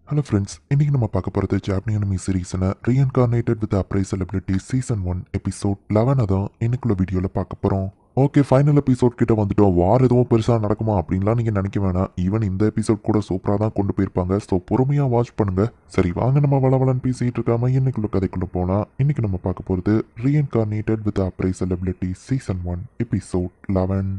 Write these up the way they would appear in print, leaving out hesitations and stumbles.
Hello friends, இன்னைக்கு நம்ம பார்க்க போகிறது ஜாப்பனீஸ் அனிமி சீரீஸ்னா reincarnated with appraise celebrity season 1 episode 11 தான் இன்னைக்குள்ள வீடியோவில் பார்க்க போகிறோம். ஓகே, ஃபைனல் எபிசோட் கிட்ட வந்துட்டோம். வார் எதுவும் பெருசாக நடக்குமா அப்படின்லாம் நீங்கள் நினைக்க வேணாம். ஈவன் இந்த எபிசோட் கூட சூப்பராக தான் கொண்டு போயிருப்பாங்க. ஸோ பொறுமையாக வாட்ச் பண்ணுங்க. சரி, வாங்க நம்ம வளவலன்னு பேசிகிட்டு இருக்காம இன்னைக்குள்ள கதைக்குள்ளே போனால் இன்னைக்கு நம்ம பார்க்க போகிறது reincarnated with appraise celebrity season 1 episode 11.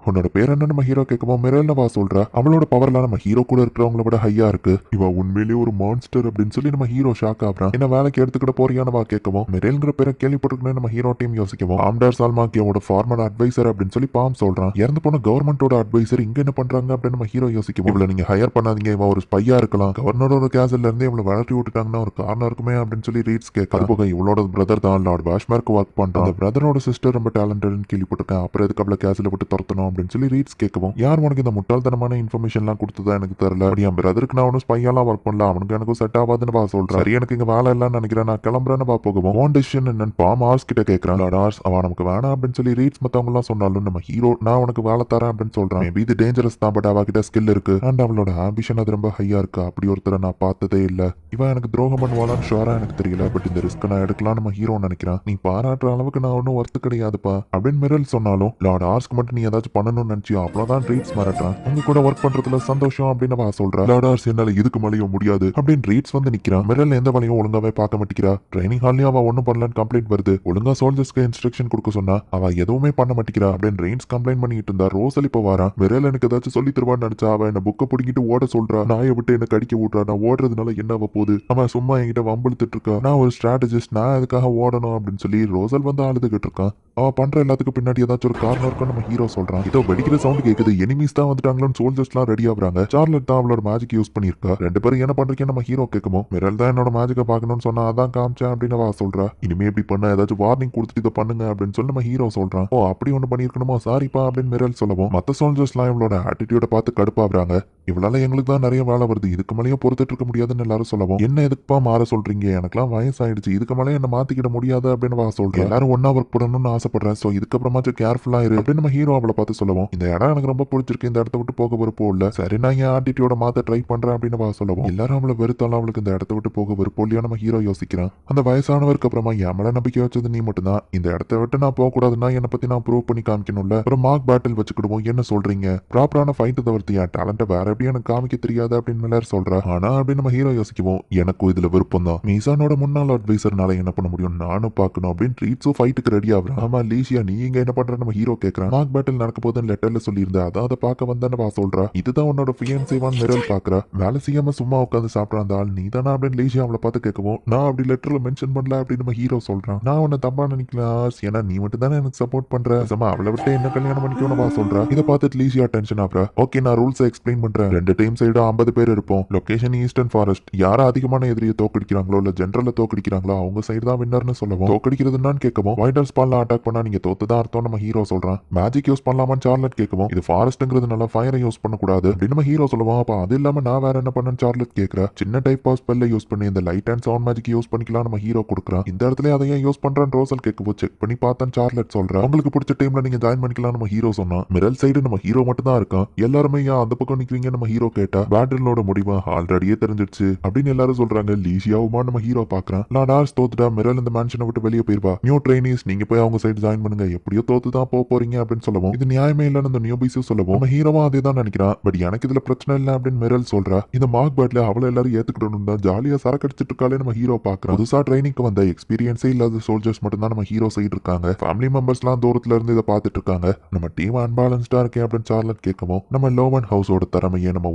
உன்னோட பேர் என்ன நம்ம ஹீரோ கேட்கவும் மிரல்னவா சொல்றா. அவளோட பவர்லாம் நம்ம ஹீரோ கூட இருக்கிறவங்கள விட ஹையா இருக்கு. இவ உண்மையிலேயே ஒரு மான்ஸ்டர் அப்படின்னு சொல்லி நம்ம ஹீரோ ஷாக் ஆகுறான். என்ன வேலைக்கு எடுத்துக்கிட்ட போறியானவா கேட்கவும் மிரல்ங்கிற பேரை கேள்விப்பட்டிருக்கணும் நம்ம ஹீரோ டீம் யோசிக்கவும் ஆம்டார் சால்மாக்கியோட ஃபார்மர் அட்வைசர் அப்படின்னு சொல்லி பாம் சொல்றான். இறந்து போன கவர்மெண்டோட அட்வைசர் இங்க என்ன பண்றாங்க அப்படின்னு நம்ம ஹீரோ யோசிக்கவும் இவளை நீங்க ஹையர் பண்ணாதீங்க, இவ ஒரு ஸ்பையா இருக்கலாம், கவர்னரோட கேசல்ல இருந்து இவளை வளர்த்தி விட்டுட்டாங்கன்னா ஒரு காரணம் இருக்குமே அப்படின்னு சொல்லி ரீட்ஸ் கேட்க போக இவளோட பிரதர் தான் லார்ட் வாஷ்மார்க்கு ஒர்க் பண்றான். அந்த பிரதரோட சிஸ்டர் ரொம்ப டேலண்டட்னு கேள்விப்பட்டிருக்கேன். அப்புறம் எதுக்கு அவளை கேசல விட்டு துரத்தணும் அப்படின்னு சொல்லி ரீட்ஸ் கேட்கவும் யார் உனக்கு இந்த முட்டாள்தனமான இன்ஃபர்மேஷன்லாம் கொடுத்ததா எனக்கு தெரியல. அப்படி என் பிரதருக்கு நான் ஒன்றும் ஸ்பையெல்லாம் ஒர்க் பண்ணல, அவனுக்கு எனக்கும் செட் ஆகாதுன்னு பா சொல்றேன். சரி, எனக்கு இங்க வேலை இல்லைன்னு நினைக்கிறேன், நான் கிளம்புறேன்னு பா போகவும் ஓன் டெசிஷன் என்னன்னு பாம் ஆர்ஸ் கிட்ட கேட்கறான். ஆர்ஸ் அவன் நமக்கு வேணாம் அப்படின்னு சொல்லி ரீட்ஸ் மத்தவங்க எல்லாம் சொன்னாலும் நம்ம ஹீரோ நான் உனக்கு வேலை தரேன் அப்படின்னு சொல்றான். மேபி இது டேஞ்சரஸ் தான், பட் அவகிட்ட ஸ்கில் இருக்கு அண்ட் அவளோட ஆம்பிஷன் அது ரொம்ப ஹையா இருக்கு. அப்படி ஒருத்தரை நான் பார்த்ததே இல்ல. இவன் எனக்கு துரோகம் பண்ணுவாளான்னு ஷுவரா எனக்கு தெரியல, பட் இந்த ரிஸ்க் நான் எடுக்கலாம் நம்ம ஹீரோ நினைக்கிறான். நீ பாராட்டுற அளவுக்கு நான் ஒன்றும் ஒர்த்து கிடையாதுப்பா அப்படின்னு மிரல் சொன்னாலும் லார்ட் ஆர்ஸ்க்கு மட்டும் நீ ஏதாச்சும் பண்ணணும்னு நினைச்சியோ அவ்வளவுதான் ரீட்ஸ் மிரட்டுறான். உங்க கூட ஒர்க் பண்றதுல சந்தோஷம் அப்படின்னு அவ சொல்றா. லார்ட் ஆர்ஸ் என்னால இதுக்கு மேலேயும் முடியாது அப்படின்னு ரீட்ஸ் வந்து நிக்கிறான். மிரல் எந்த வேலையும் ஒழுங்காவே பார்க்க மாட்டேங்கிறா. ட்ரைனிங் ஹால்லயும் அவ ஒன்னும் பண்ணலன்னு கம்ப்ளைண்ட் வருது. ஒழுங்கா சோல்ஜர்ஸ்க்கு இன்ஸ்ட்ரக்ஷன் கொடுக்க சொன்னா அவ எதுவுமே பண்ண மாட்டேங்கிறா அப்படின்னு ரீட்ஸ் கம்ப்ளைண்ட் பண்ணிட்டு இருந்தா. ரோசல் இப்ப வாரான். மிரல் எனக்கு ஏதாச்சும் சொல்லி தருவான்னு நினைச்சா அவ என்ன புக்கை பிடிக்கிட்டு ஓட சொல்றா. நாயை விட்டு என்ன கடிக்க விட்றா. நான் ஓடுறதுனால என்ன ஆக போகுது, அவன் சும்மா என்கிட்ட வம்பிழுத்துட்டு இருக்கா. நான் ஒரு ஸ்ட்ராட்டஜிஸ்ட், நான் அதுக்காக ஓடணும் அப்படின்னு சொல்லி ரோசல் வந்து அழுதுகிட்டு இருக்கான். அவ பண்ற எல்லாத்துக்கும் பின்னாடி ஏதாச்சும் ஒரு காரணம் இருக்கும் நம்ம ஹீரோ சொல்றான். இதோ வெடிக்கிற சவுண்ட் கேக்குது, எனிமீஸ் தான் வந்துட்டாங்களோன்னு சோல்ஜர்ஸ்லாம் ரெடி ஆகுறாங்க. சார்லட் தான் அவளோட மேஜிக் யூஸ் பண்ணிருக்கா. ரெண்டு பேரும் என்ன பண்றீங்க நம்ம ஹீரோ கேட்குமோ மிரல் தான் என்னோட மேஜிக்கை பார்க்கணும்னு சொன்னா அதான் காமிச்சேன் அப்படின்னு அவ சொல்றா. இனிமே இப்படி பண்ண ஏதாச்சும் வார்னிங் கொடுத்துட்டு இதை பண்ணுங்க அப்படின்னு சொல்லி நம்ம ஹீரோ சொல்றான். ஓ அப்படி ஒண்ணு பண்ணிருக்கணுமா, சாரிப்பா அப்படின்னு மிரல் சொல்லவும் மத்த சோல்ஜர்ஸ்லாம் இவளோட ஆட்டிடியூட பார்த்து கடுப்பாடுறாங்க. இவளால எங்களுக்கு தான் நிறைய வேலை வருது, இதுக்கு மேலேயும் பொறுத்துட்டு இருக்க முடியாதுன்னு எல்லாரும் சொல்லவும் என்ன எதுக்குப்பா மாற சொல்றீங்க, எனக்குலாம் வயசாயிடுச்சு, இதுக்கு மேலே என்ன மாத்திக்கிட முடியாது அப்படின்னு அவ சொல்றேன். எல்லாரும் ஒன்னா ஒர்க் பண்ணணும்னு ஆசைப்படுறேன், சோ இதுக்கப்புறமாச்சும் கேர்ஃபுல்லா இரு அப்படின்னு நம்ம ஹீரோ அவளை பார்த்து சொல்லவும் இந்த இடம் எனக்கு ரொம்ப பிடிச்சிருக்கு, இந்த இடத்த விட்டு போக விருப்பம் இல்ல, சரி நான் என் ஆட்டிடியூட மாத்த ட்ரை பண்றேன் அப்படின்னு அவ சொல்லவும் எல்லாரும் அவளை வெறுத்தாலும் அவளுக்கு இந்த இடத்த விட்டு போக விருப்பம் இல்லையா நம்ம ஹீரோ யோசிக்கிறான். அந்த வயசானவருக்கு அப்புறமா என் மேல நம்பிக்கை வச்சது நீ மட்டும் தான், இந்த இடத்த விட்டு நான் போக கூடாதுன்னா என்னை பத்தி நான் ப்ரூவ் பண்ணி காமிக்கணும்ல, ஒரு மார்க் பேட்டில் வச்சுக்கிடுவோம், என்ன சொல்றீங்க, ப்ராப்பரான ஃபைட் தவிர்த்து என் டேலண்ட்டை வேற எப்படி எனக்கு காமிக்க தெரியாது அப்படின்னு எல்லாரும் சொல்றா. ஆனா அப்படின்னு நம்ம ஹீரோ யோசிக்குவோம் எனக்கும் இதுல விருப்பம் தான், மீசானோட முன்னாள் அட்வைசர்னால என்ன பண்ண முடியும், நானும் பார்க்கணும் அப்படின்னு ட்ரீட்ஸும் ஃபைட்டுக்கு ரெடி ஆகுறான். ஆமா லீஷியா நீ இங்க என்ன பண்ற நம்ம ஹீரோ கேட்கறான். மார்க் பேட்டில் நடக்க போதுன்னு லெட்டர்ல சொல்லியிருந்தா அதான் அதை பார்க்க வந்தேன்னு சொல்றா. இதுதான் உன்னோட ஃபியன்சேவான் மிரல் பாக்குறா. வேலை செய்யாம சும்மா உட்காந்து சாப்பிட்ற அந்த ஆள் நீ தானா அப்படின்னு லீஷியா அவளை பார்த்து கேட்கவும் நான் அப்படி லெட்டர்ல மென்ஷன் பண்ணல அப்படின்னு நம்ம ஹீரோ சொல்றான். நான் உன்னை தப்பா நினைக்கலாம், ஏன்னா நீ மட்டும் தானே எனக்கு சப்போர்ட் பண்ற, அவளை விட்டு என்ன கல்யாணம் பண்ணிக்கணும் சொல்றா. இதை பார்த்துட்டு லீஷியா டென்ஷன் ஆகுறா. ஓகே நான் ரூல்ஸ் எக்ஸ்பிளைன் பண்றேன், ரெண்டு டீம் சைடும் 50 பேர் இருப்போம், லொகேஷன் ஈஸ்டர்ன் ஃபாரஸ்ட், யாரா அதிகமான எதிரியை தோக்கடிக்கிறாங்களோ இல்ல ஜென்ரல்ல தோக்கடிக்கிறாங்களோ அவங்க சைடு தான் வின்னர்னு சொல்லவும் தோக்கடிக்கிறதுன்னு கேட்கவும் வைடர் ஸ்பால்ல அட்டாக் பண்ணா நீங்க தோத்துதான் அர்த்தம் நம்ம ஹீரோ சொல்றான். மேஜிக் யூஸ் பண்ணலாமான்னு சார்லட் கேட்கவும் இது ஃபாரஸ்ட்ங்கிறதுனால ஃபயரை யூஸ் பண்ணக்கூடாது அப்படின்னு நம்ம ஹீரோ சொல்லுவான். அப்ப அது இல்லாம நான் வேற என்ன பண்ணேன்னு சார்லட் கேட்கறா. சின்ன டைப் ஆஃப் ஸ்பெல்ல யூஸ் பண்ணி இந்த light and sound magic use பண்ணிக்கலாம் நம்ம ஹீரோ கொடுக்குறான். இந்த இடத்துல அதை ஏன் யூஸ் பண்றான்னு ரோசல் கேட்கவும் செக் பண்ணி பார்த்தேன் சார்லட் சொல்றா. உங்களுக்கு பிடிச்ச டீம்ல நீங்க ஜாயின் பண்ணிக்கலாம் நம்ம ஹீரோ சொன்னா. மிரல் சைடு நம்ம ஹீரோ மட்டும் தான் இருக்கான். எல்லாருமே ஏன் அந்த பக்கம் நிக்கிறீங்க நம்ம ஹீரோ கேட்டா. பேட்டிலோட முடிவு ஆல்ரெடியே தெரிஞ்சிடுச்சு அப்படின்னு எல்லாரும் சொல்றாங்க. லீஷியாவுமா நம்ம ஹீரோ பாக்குறான். நான் டார்ஸ் தோத்துட்டா மிரல் இந்த மேன்ஷனை விட்டு வெளியே போயிருவா, நியூ ட்ரைனிஸ் நீங்க போய் அவங்க சைடு ஜாயின் பண்ணுங்க, எப்படியோ தோத்து தான் போறீங்க அப்படின்னு சொல்லவும் இது நியாயமே இல்லைன்னு இந்த நியூபிஸும் சொல்லவும் நம்ம ஹீரோவா அதே தான் நினைக்கிறான். பட் எனக்கு இதுல பிரச்சனை இல்லை அப்படின்னு மிரல் சொல்றா. இந்த மார்க் பேட்ல அவளை எல்லாரும் ஏத்துக்கிட்டணும் தான் ஜாலியா சரக்கடிச்சிட்டு இருக்காளே நம்ம ஹீரோ பாக்குறான். புதுசா ட்ரைனிங்க்கு வந்த எக்ஸ்பீரியன்ஸே இல்லாத சோல்ஜர்ஸ் மட்டும் தான் நம்ம ஹீரோ சைடு இருக்காங்க. ஃபேமிலி மெம்பர்ஸ் எல்லாம் தூரத்துல இருந்து இதை பார்த்துட்டு இருக்காங்க. நம்ம டீம் அன்பேலன்ஸ்டா இருக்கேன் அப்படின்னு சார்லட் கேட்கவும் நம்ம லோவன் ஹவுஸோட திறமையே நம்ம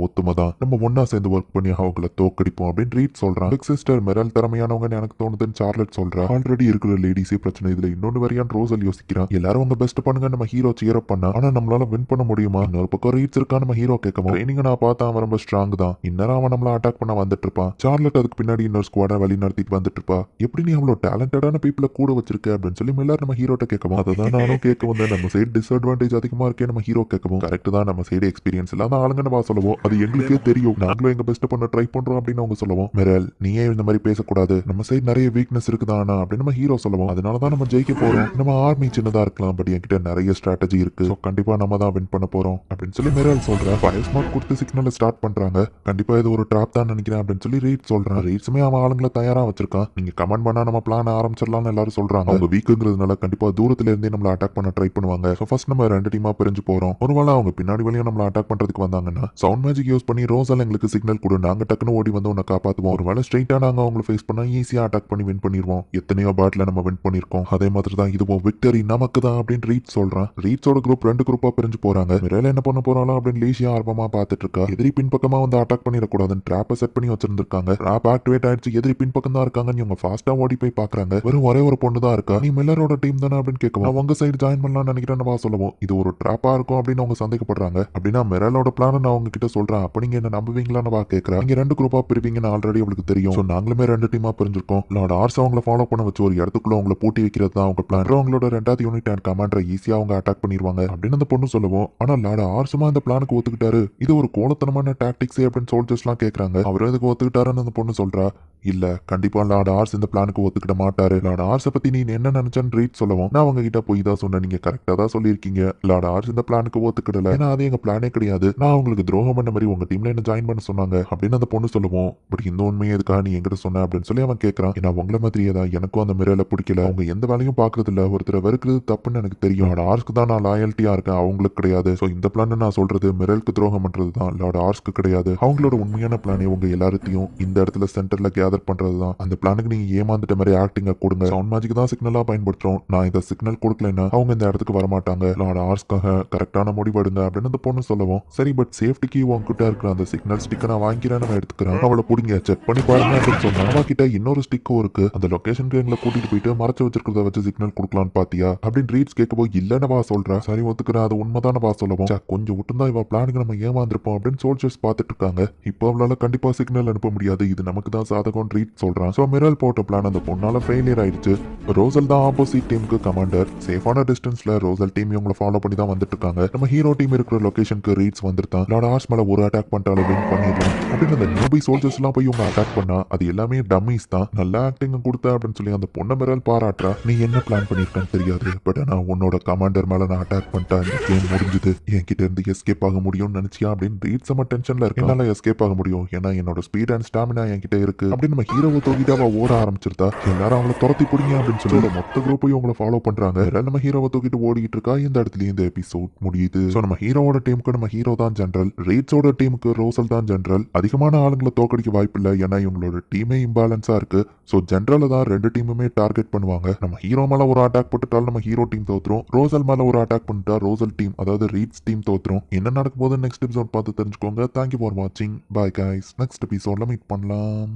ஒத்துமை தான், நம்ம ஒன்னா சேர்ந்து ஒர்க் பண்ணி அவங்களை தோக்கடிப்போம் அப்படின்னு ரீட் சொல்றான். பிக் சிஸ்டர் மிரல் திறமையானவங்க எனக்கு தோணுதுன்னு சார்லட் சொல்றா. ஆல்ரெடி இருக்கிற லேடிஸே பிரச்சனை, இதுல இன்னொன்னு வரையான் ரோசல் யோசிக்கிறான். எல்லாரும் உங்க பெஸ்ட் பண்ணுங்க நம்ம ஹீரோ சியர் அப் பண்ணா, ஆனா நம்மளால வின் பண்ண முடியுமா, இன்னொரு பக்கம் ரீட்ஸ் இருக்கா நம்ம ஹீரோ கேட்கவும் ட்ரைனிங் நான் பார்த்தா அவன் ரொம்ப ஸ்ட்ராங் தான், இன்னும் அவன் நம்மள அட்டாக் பண்ண வந்துட்டு இருப்பான். சார்லட் அதுக்கு பின்னாடி இன்னொரு ஸ்குவாடை வழி நடத்திட்டு வந்துட்டு இருப்பா. எப்படி நீ அவ்வளவு டேலண்டடான பீப்புளை கூட வச்சிருக்க அப்படின்னு சொல்லி மில்லர் நம்ம ஹீரோட்ட கேட்கவும் அதான் நானும் கேட்க வந்தேன். நம்ம சைடு டிஸ்அட்வான்டேஜ் அதிகமா இருக்கே நம்ம ஹீரோ கேட்கவும் கரெக்ட் தான், நம்ம சைடு எக்ஸ்பீரியன்ஸ் இல்லாத ஆளுங்க நம்ம சொல்லவும் அது எங்களுக்கே தெரியும், நாங்களும் எங்க பெஸ்ட் பண்ண ட்ரை பண்றோம் அப்படின்னு அவங்க சொல்லவும் மிரல் நீயே இந்த மாதிரி பேசக்கூடாது, நம்ம சைடு நிறைய வீக்னஸ் இருக்குதானா அப்படின்னு நம்ம ஹீரோ சொல்லவும் அதனாலதான் நம்ம ஜெயிக்க போறோம், நம்ம ஆர்மி சின்னதா இருக்கலாம் பட் என்கிட்ட நிறைய ஸ்ட்ராட்டஜி இருக்கு, கண்டிப்பா நம்ம தான் வின் பண்ண போறோம் அப்படின்னு சொல்லி மிரல் சொல்றேன். ஃபயர் ஸ்மார்ட் கொடுத்து சிக்னலை ஸ்டார்ட் பண்றாங்க. கண்டிப்பா இது ஒரு ட்ராப் தான் நினைக்கிறேன் அப்படின்னு சொல்லி ரீட் சொல்றேன். ரீட்ஸுமே அவன் ஆளுங்களை தயாரா வச்சிருக்கான். நீங்க கமெண்ட் பண்ணா நம்ம பிளான் ஆரம்பிச்சிடலாம்னு எல்லாரும் சொல்றாங்க. அவங்க வீக்குங்கிறதுனால கண்டிப்பா தூரத்துல இருந்தே நம்மள அட்டாக் பண்ண ட்ரை பண்ணுவாங்க. ஸோ ஃபர்ஸ்ட் நம்ம 2 டீமா பிரிஞ்சு போறோம். ஒருவேளை அவங்க பின்னாடி வழியும் நம்மள அட்டாக் பண்றதுக்கு வந்தாங்கன்னா சவுண்ட் மேஜிக் யூஸ் பண்ணி ரோசால் எங்களுக்கு சிக்னல் கொடு, நாங்க டக்குன்னு ஓடி வந்து உன்னை காப்பாத்துவோம். ஒருவேளை ஸ்ட்ரைட்டா நாங்க அவங்களை ஃபேஸ் பண்ணா ஈஸியா அட்டாக் பண்ணி வின் பண்ணிடுவோம். எத்தனையோ பேட்ல நம்ம வின் பண்ணிருக்கோம். அதே மாதிரி தான் இதுவும் விக்டரி நமக்கு தான் அப்படின்னு ரீட் சொல்றான். ரீட்ஸோட குரூப் 2 குரூப்பா பிரிஞ்சு போறாங்க. மிரேல என்ன பண்ண போறாளோ அப்படின்னு லீசியா ஆர்வமா பார்த்துட்டு இருக்கா. எதிரி பின்பக்கமா வந்து அட்டாக் பண்ணிடக்கூடாதுன்னு ட்ராப்பை செட் பண்ணி வச்சிருந்திருக்காங்க. ட்ராப் ஆக்டிவேட் ஆயிடுச்சு. எதிரி பின்பக்கம் தான் இருக்காங்கன்னு இவங்க ஃபாஸ்டா ஓடி போய் பாக்குறாங்க. வெறும் ஒரே ஒரு பொண்ணு தான் இருக்கா. நீ மில்லரோட டீம் தானே அப்படின்னு கேட்கவும் நான் உங்க சைடு ஜாயின் பண்ணலாம்னு நினைக்கிறேன்னு சொல்லுவோம். இது ஒரு ட்ராப்பா இருக்கும் அப்படின்னு அவங்க சந்தேகப்படுறாங்க. அப்படின்னா மிரலோட பிளான் நான் அவங்க கிட்ட சொல்றேன். அப்ப நீங்க என்ன நம்புவீங்களான்னு கேட்கறேன். நீங்க 2 குரூப்பா பிரிப்பீங்கன்னு ஆல்ரெடி அவளுக்கு தெரியும். ஸோ நாங்களுமே 2 டீமா பிரிஞ்சிருக்கோம். லார்ட் ஆர்ஸ் அவங்கள ஃபாலோ பண்ண வச்சு ஒரு இடத்துக்குள்ள அவங்கள பூட்டி வைக்கிறது தான் அவங்க பிளான். அவங்களோட 2வது யூனிட் அண்ட் கமாண்டரை ஈஸியா அவங்க அட்டாக் பண்ணிடுவாங்க அப்படின்னு அந்த பொண்ணு சொல்லுவோம். ஆனா லார்ட் ஆர்ஸுமா அந்த பிளானுக்கு ஒத்துக்கிட்டாரு. இது ஒரு கோலத்தனமான டாக்டிக்ஸ் அப்படின்னு சோல்ஜர்ஸ் எல்லாம் கேட்கறாங்க. அவர் எதுக்கு ஒத்துக்கிட்டாருன்னு அந்த பொண்ணு சொல்றா. இல்ல கண்டிப்பா லார்ட் ஆர்ஸ் இந்த பிளானுக்கு ஒத்துக்கிட மாட்டாரு. லார்ட் ஆர்ஸை பத்தி நீ என்ன நினைச்சேன்னு ரீட் சொல்லவும் நான் அவங்க கிட்ட போய் தான் சொன்னேன். நீங்க கரெக்டா தான் சொல்லியிருக்கீங்க. லார்ட் ஆர்ஸ் இந்த பிளானுக்கு ஒத்துக்கிடல. ஏன்னா அது எங்க பிளானே கிடையாது. நான் உங்களுக்கு துரோகம் பண்ண மாதிரி உங்க டீம்ல என்ன ஜாயின் பண்ண சொன்னாங்க அப்படின்னு அந்த பொண்ணு சொல்லுவோம். பட் இந்த உண்மையை எதுக்காக நீ எங்கிட்ட சொன்ன அப்படின்னு சொல்லி அவன் கேட்கறான். ஏன்னா உங்களை மாதிரியே தான் எனக்கும் அந்த மிரல பிடிக்கல. அவங்க எந்த வேலையும் பாக்குறது இல்ல. ஒருத்தரை வெறுக்கிறது தப்புன்னு எனக்கு தெரியும். லார்ட் ஆர்ஸ்க்கு தான் நான் லாயல்ட்டியா இருக்கேன், அவங்களுக்கு கிடையாது. ஸோ இந்த பிளான் நான் சொல்றது மிரலுக்கு துரோகம் பண்றது தான், லார்ட் ஆர்ஸ்க்கு கிடையாது. அவங்களோட உண்மையான பிளானே உங்க எல்லாத்தையும் இந்த இடத்துல சென்டர்ல கேதர் பண்றது தான். அந்த பிளானுக்கு நீங்க ஏமாந்துட்ட மாதிரி ஆக்டிங்க கொடுங்க. சவுண்ட் மேஜிக் தான் சிக்னலா பயன்படுத்துறோம். நான் இந்த சிக்னல் கொடுக்கலன்னா அவங்க இந்த இடத்துக்கு வரமாட்டாங்க. லார்ட் ஆர்ஸ்க்காக கரெக்டான முடிவு எடுங்க அப்படின்னு அந்த பொண்ணு சொல்லவும் சரி பட் சேஃப்டிக்கு உங்ககிட்ட இருக்கிற அந்த சிக்னல் ஸ்டிக்கை நான் வாங்கிக்கிறேன், நம்ம எடுத்துக்கிறேன். அவளை பிடிங்க செக் பண்ணி பாருங்க அப்படின்னு சொன்னா அவ கிட்ட இன்னொரு ஸ்டிக்கும் இருக்கு. அந்த லொகேஷனுக்கு எங்களை கூட்டிட்டு போயிட்டு மறைச்சு வச்சிருக்கிறத வச்சு சிக்னல் கொடுக்கலான்னு பாத்தியா அப்படின்னு ரீட்ஸ் கேட்கப்போ இல்லன்னு வா சொல்றேன். சரி ஒத்துக்கிறேன், அது உண்மைதான வா சொல்லவும் கொஞ்சம் விட்டுருந்தா இவ பிளானுக்கு நம்ம ஏமாந்துருப்போம் அப்படின்னு சோல்ஜர்ஸ் பார்த்துட்டு இருக்காங்க. இப்போ அவளால கண்டிப்பா சிக்னல் அனுப்ப முடியாது. இது நமக்கு தான் சாதகம் ரீட் சொல்றான். சோ மிரல் போட்ட பிளான் அந்த பொண்ணால ஃபெயிலியர் ஆயிடுச்சு. ரோசல் தான் ஆப்போசிட் டீமுக்கு கமாண்டர். சேஃபான டிஸ்டன்ஸ்ல ரோசல் டீம் இவங்களை ஃபாலோ பண்ணி தான் வந்துட்டு இருக்காங்க. நம்ம ஹீரோ டீம் இருக்கிற லொகேஷனுக்கு ரீட்ஸ் வந்துட்டான். லார்ட் ஆர்ஸ் மேல ஒரு அட்டாக் பண்ணிட்டாலும் வின் பண்ணிடலாம் அப்படின்னு அந்த நியூபி சோல்ஜர்ஸ் எல்லாம் போய் இவங்க அட்டாக் பண்ணா அது எல்லாமே டம்மிஸ் தான். நல்லா ஆக்டிங் கொடுத்த அப்படின்னு சொல்லி அந்த பொண்ணை மிரல் பாராட்டுறா. நீ என்ன பிளான் பண்ணிருக்கான்னு தெரியாது, பட் ஆனா உன்னோட கமாண்டர் மேல நான் அட்டாக் பண்ணிட்டா இந்த கேம் முடிஞ்சது. என்கிட்ட இருந்து எஸ்கேப் ஆக முடியும்னு நினைச்சியா அப்படின்னு ரீட்ஸ் நம்ம டென்ஷன்ல இருக்கு. என்னால எஸ்கேப் ஆக முடியும் ஏன்னா என்னோட ஸ்பீட் அண்ட் ஸ்டாமினா என்கிட்ட இருக்கு அப்படின்னு நம்ம ஹீரோவை தூக்கிட்டு அவ ஓட ஆரம்பிச்சிருந்தா. எல்லாரும் அவங்கள துரத்தி பிடிங்க அப்படின்னு சொல்லி மொத்த குரூப்பையும் அவங்கள ஃபாலோ பண்றாங்க. நம்ம ஹீரோவை தூக்கிட்டு ஓடிக்கிட்டு இருக்கா. இந்த இடத்துல இந்த எபிசோட் முடியுது. சோ நம்ம ஹீரோவோட டீமுக்கு நம்ம ஹீரோ தான் ஜெனரல், ரீட்ஸோட டீமுக்கு ரோசல் தான் ஜெனரல். அதிகமான ஆளுங்களை தோக்கடிக்க வாய்ப்பு இல்லை ஏன்னா இவங்களோட டீமே இம்பேலன்ஸா இருக்கு. சோ ஜெனரல தான் 2 டீமுமே டார்கெட் பண்ணுவாங்க. நம்ம ஹீரோ மேல ஒரு அட்டாக் போட்டுட்டாலும் நம்ம ஹீரோ டீம் தோத்துரும். ரோசல் மேல ஒரு அட்டாக் பண்ணிட்டா ரோசல் டீம் அதாவது ரீட்ஸ் டீம் தோத்துரும். என்ன நடக்கும் போது நெக்ஸ்ட் எபிசோட் பார்த்து தெரிஞ்சுக்கோங்க. தேங்க்யூ ஃபார் வாட்சிங். Bye guys. நெக்ஸ்ட் எபிசோட்ல மீட் பண்ணலாம்.